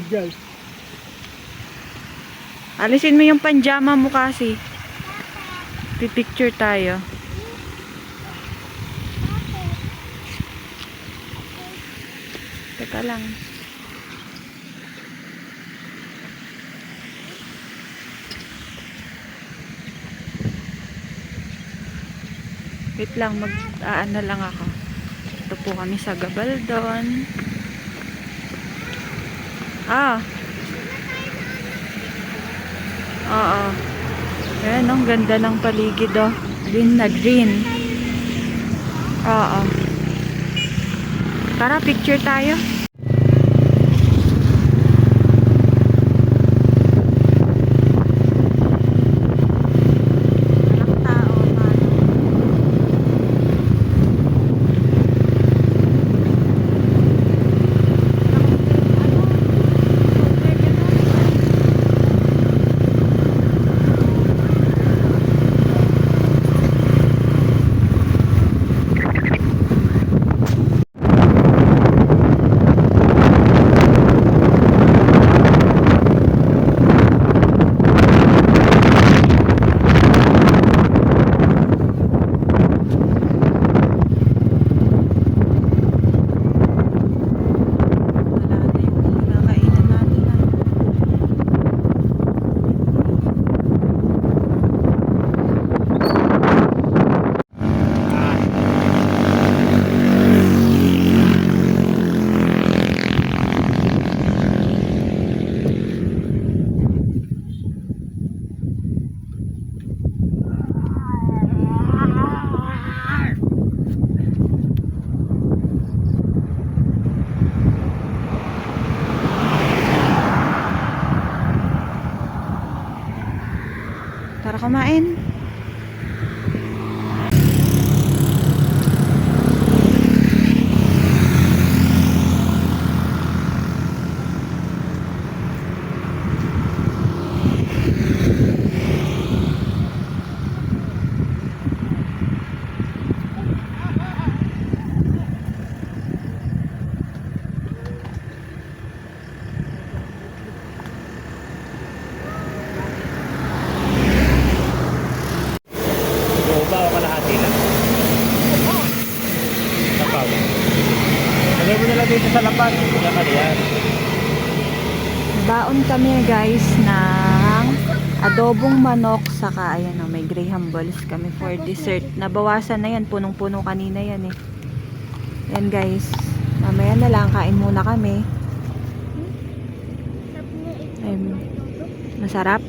dyan. Alisin mo yung panjama mo kasi. Pipicture tayo. Teka lang. Wait lang, mag-aano lang ako. Ito po kami sa Gabaldon. Ah. Oo. Ayan, ang ganda ng paligid, oh. Green na green. Oo. Tara, picture tayo. Tara kumain. Ba o kalahati lang? Lapaw. Lagay mo na lang dito sa lapad. Wala ka yan. Baon kami guys ng adobong manok saka ayan may graham balls kami for dessert. Nabawasan na yan, punong-puno kanina yan eh. Yan guys. Mamaya na lang kain muna kami. Masarap.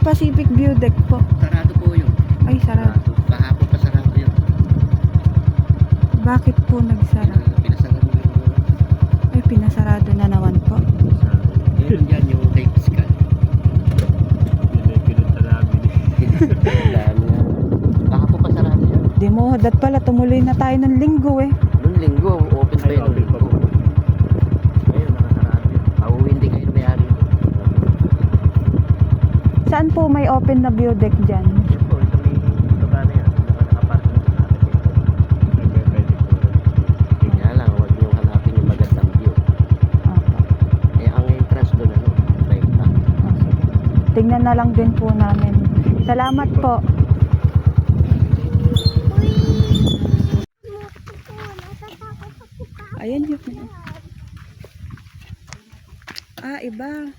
Pacific View Deck po. Sarado po yun. Ay, sarado. Kahapon pa sarado yun. Bakit po nagsara? Pinasarado yun. Ay, pinasarado na naman po. Yun yan yung kay Pascal. Yun ay pinunta namin. Kahapon pa sarado yun. Di mo, dat pala tumuloy na tayo ng linggo eh. Noong linggo, open pa yun. Ayun, nakasarado yun. Pauwi hindi kayo may-ari. Saan po may open na view deck dyan? Yun po, sa may baba na yan. Nakaparking sa atin dito. Yun nga lang, huwag tingnan na lang din po namin. Salamat po. Ayan yun. Iba.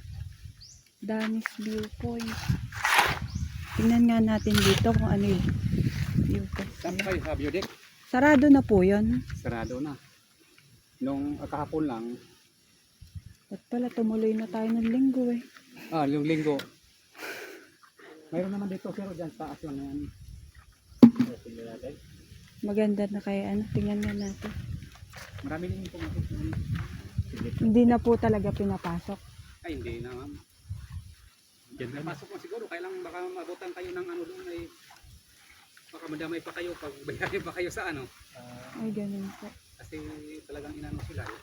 Danis Viewpoint. Tingnan nga natin dito kung ano yung viewpoint. Saan kayo sa view deck? Sarado na po yun. Sarado na. Nung kahapon lang, At pala tumuloy na tayo ng linggo eh. yung linggo. Mayroon naman dito pero dyan sa taas lang yan. Maganda na kaya ano. Tingnan nga natin. Marami din yung pumasok. Hindi na po talaga pinapasok. Ay hindi na ma'am. Diyan na pasok mo siguro. Kaya lang baka mabutan kayo ng ano doon ay baka madamay pa kayo pag bayarin pa kayo sa ano. Ay ganun po. Kasi talagang inano sila eh.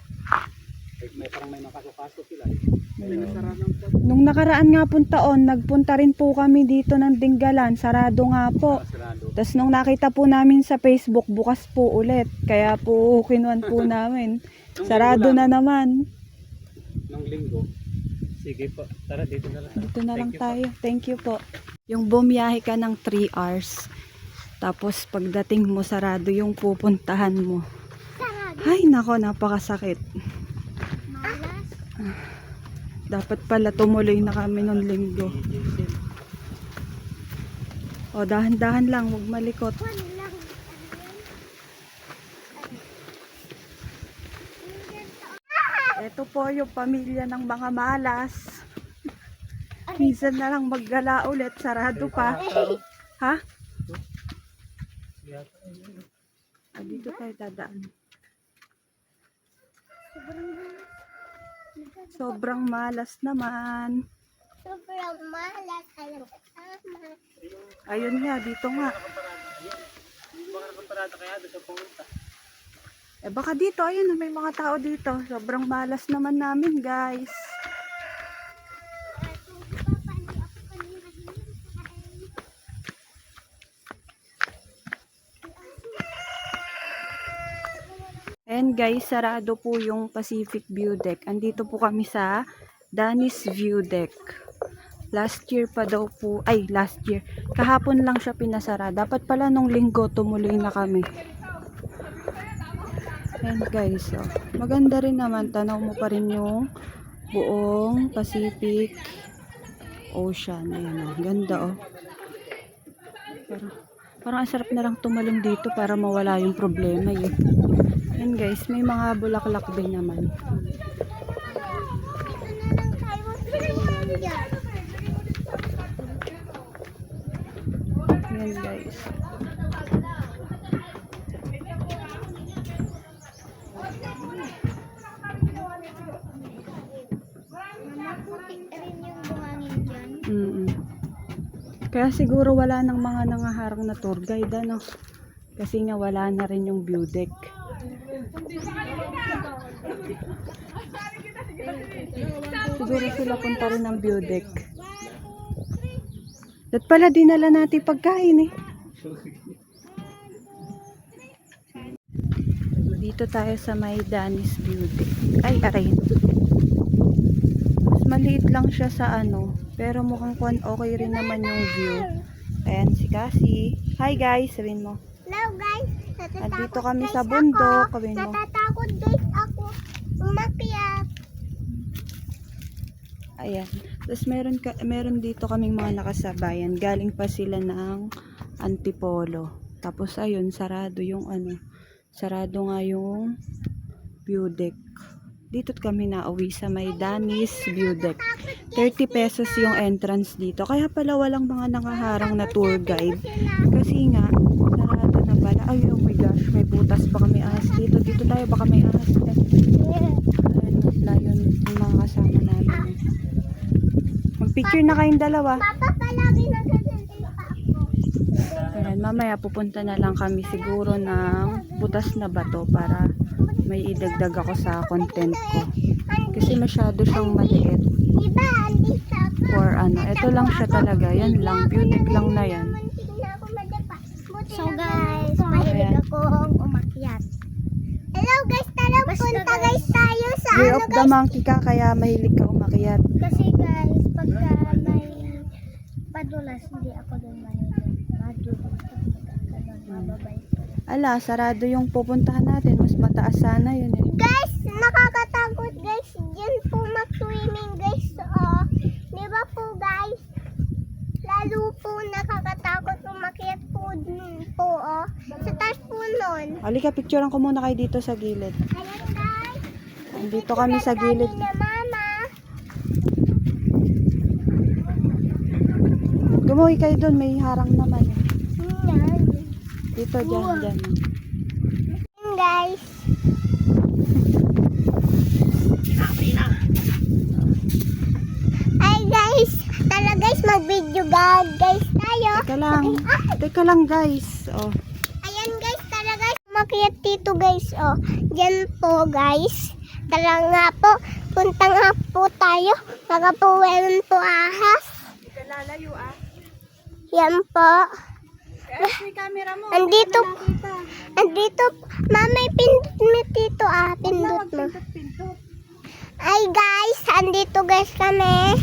May parang may makasok-pasok sila eh. May Ayun. nasaranan po. Nung nakaraan nga pong taon, nagpunta rin po kami dito ng Dinggalan. Sarado nga po. Sarado. Tapos nung nakita po namin sa Facebook, bukas po ulit. Kaya po kinuan po namin. Nung Sarado linggo na lang, naman. Nung linggo. Sige po. Tara dito na lang. Dito na lang Thank you po. tayo. Thank you po. Yung bumiyahe ka ng 3 hours. Tapos pagdating mo, sarado yung pupuntahan mo. Ay, nako, napakasakit. Dapat pala tumuloy na kami nung linggo. O, dahan-dahan lang, huwag malikot. Ito po yung pamilya ng mga malas. Minsan na lang maggala ulit, sarado pa. Ha? Dito tayo dadaan. Sobrang malas naman. Sobrang malas. Alam kasama. Ayun nga, dito nga. Baka dito, ayun, may mga tao dito. Sobrang malas naman namin, guys. And guys, sarado po yung Pacific View Deck. Andito po kami sa Danis View Deck. Last year pa daw po, last year. Kahapon lang siya pinasara. Dapat pala nung linggo tumuloy na kami. And guys, maganda rin naman. Tanaw mo pa rin yung buong Pacific Ocean. Ayan, ganda Parang ang sarap na lang tumalon dito para mawala yung problema eh. Yan guys, may mga bulaklak din naman. Yan guys. Maputik rin yung buhangin dyan. Kaya siguro wala nang mga nangaharang na tour guide, ano? Kasi nga wala na rin yung view deck. Siguro sila punta rin ng view deck. At pala dinala natin pagkain eh. Dito tayo sa may Danis View Deck. Aray. Mas maliit lang siya sa ano. Pero mukhang okay rin naman yung view. Ayan si Cassie. Hi guys, sabihin mo. Hello guys. Andito kami sa bundok. Sabihin mo. Natatakot guys ako. Umakyat. Ayan. Tapos meron dito kaming mga nakasabayan. Galing pa sila ng Antipolo. Tapos ayun, sarado yung ano. Sarado nga yung view deck. Dito kami nauwi sa may Danis View Deck. 30 pesos yung entrance dito. Kaya pala walang mga nangaharang na tour guide. Kasi nga, sarado na pala. Ay, oh my gosh, may butas pa kami ahas dito. Dito tayo, baka may ahas. Ayun, yung mga kasama namin. Mag-picture na kayong dalawa. Papa, palagi nagsasalita ako. Ayan, mamaya pupunta na lang kami siguro ng butas na bato para may idagdag ako sa content ko. Kasi masyado siyang maliit Diba, andito ako. for ano. Ito lang siya talaga. Yan lang. View deck lang na yan. So guys, mahilig akong umakyat. Hello guys, tara punta guys tayo sa Year ano of the guys. monkey ka kaya mahilig ka umakyat. Kasi guys, pagka may padulas, hindi ako doon madulas. Mababay. Ala, sarado yung pupuntahan natin. Mas mataas sana yun eh. Guys, nakakatakot guys. Diyan po mag-swimming guys. Oh. Di ba po guys? Lalo po nakakatakot umakyat po dun po oh. Sa taas po nun. Halika, picturean ko muna kayo dito sa gilid. Ayan guys. Dito kami sa gilid. Na mama. Gumuhi kayo doon, may harang naman. Yan. Dito, dyan. Ayan guys. Ay guys. Tara guys, mag-video guys tayo. Teka lang guys. Oh. Ayan guys, tara guys. Makiat dito guys. Oh, diyan po guys. Tara nga po. Punta nga po tayo. Magapuwen po ahas. Lalayo ah. Yan po. May camera mo. Andito. Mamay pindot mo dito ah. Pindot mo. Ay guys, andito guys kami.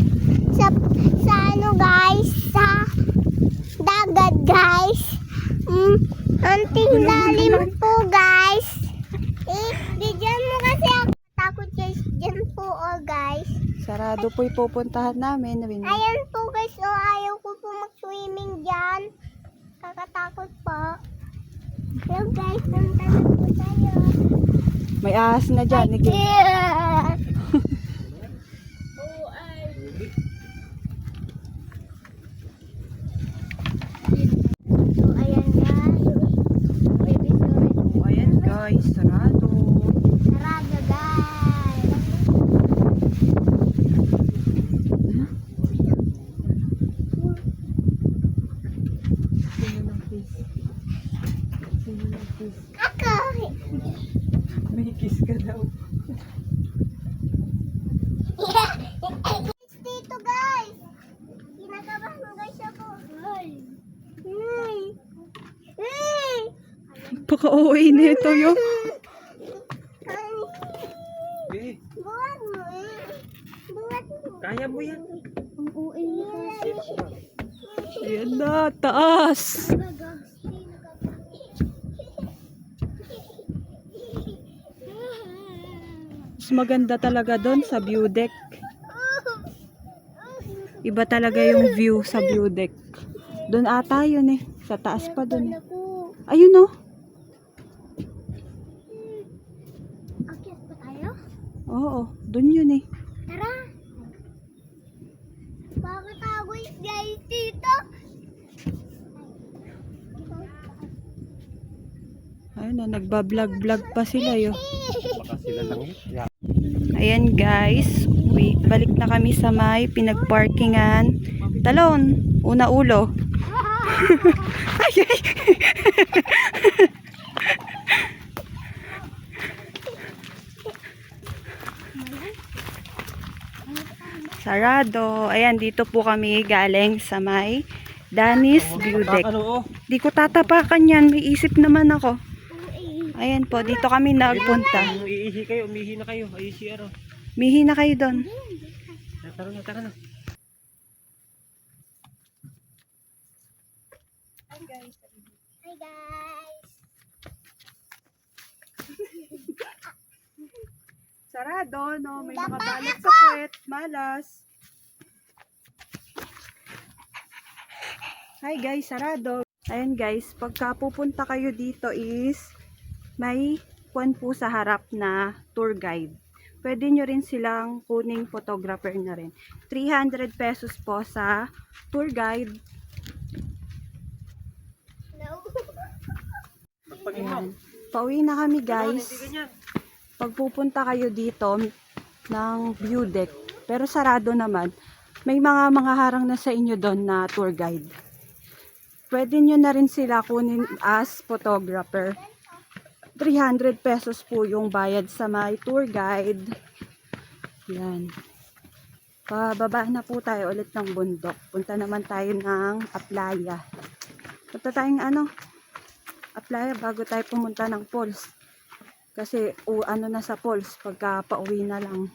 Sa ano guys. Sa dagat guys. Anting lalim po guys. Bigyan mo kasi ako. Takot guys. Diyan po oh guys. Sarado po ipupuntahan namin. Ayan po guys. Oh, ayaw ko po mag-swimming dyan. Kakatakot po. Hello guys. Punta na po tayo. May ahas na dyan. Yeah. So, ayan guys. Baby story. Ayan guys, sarado. Sarado guys. Ako. May kiss ka daw. Dito guys. Kinakabahan guys ako. Ay. Paka-OA na ito yun. Eh, Buhat mo eh. Buhat mo. kaya mo yan. Ang uwi mo kasi. Ayan na, taas. Mas maganda talaga doon sa view deck. Iba talaga yung view sa view deck. Doon ata yun eh. Sa taas pa doon eh. Ayun oh. Akyat pa tayo? Oo, doon yun eh. Tara. Bakit ako guys dito? Ayun na, nagbablog-vlog pa sila yun. Baka sila lang yun. Ayan guys, balik na kami sa may pinagparkingan. Talon, una ulo. Ay, ay. Sarado. Ayan, dito po kami galing sa may Danis View Deck. Di ko tatapakan yan, may isip naman ako. Ayan po, dito kami nagpunta. Iihi kayo, umihi na kayo. Iihi araw. Mihi na kayo doon. Tara na. Hi guys. Sarado, no? May Dapa nakabalot ako! sa puwet. Malas. Hi guys, sarado. Ayan guys, pagka pupunta kayo dito is may kwan po sa harap na tour guide. Pwede nyo rin silang kuning photographer na rin. 300 pesos po sa tour guide. No. Ayan. Pauwi na kami guys. Pag pupunta kayo dito ng view deck, pero sarado naman, may mga harang na sa inyo doon na tour guide. Pwede nyo na rin sila kunin as photographer. 300 pesos po yung bayad sa may tour guide. Yan. Pababa na po tayo ulit ng bundok. Punta naman tayo ng Aplaya. Punta tayong Aplaya bago tayo pumunta ng falls. Kasi ano na sa falls pagka pauwi na lang.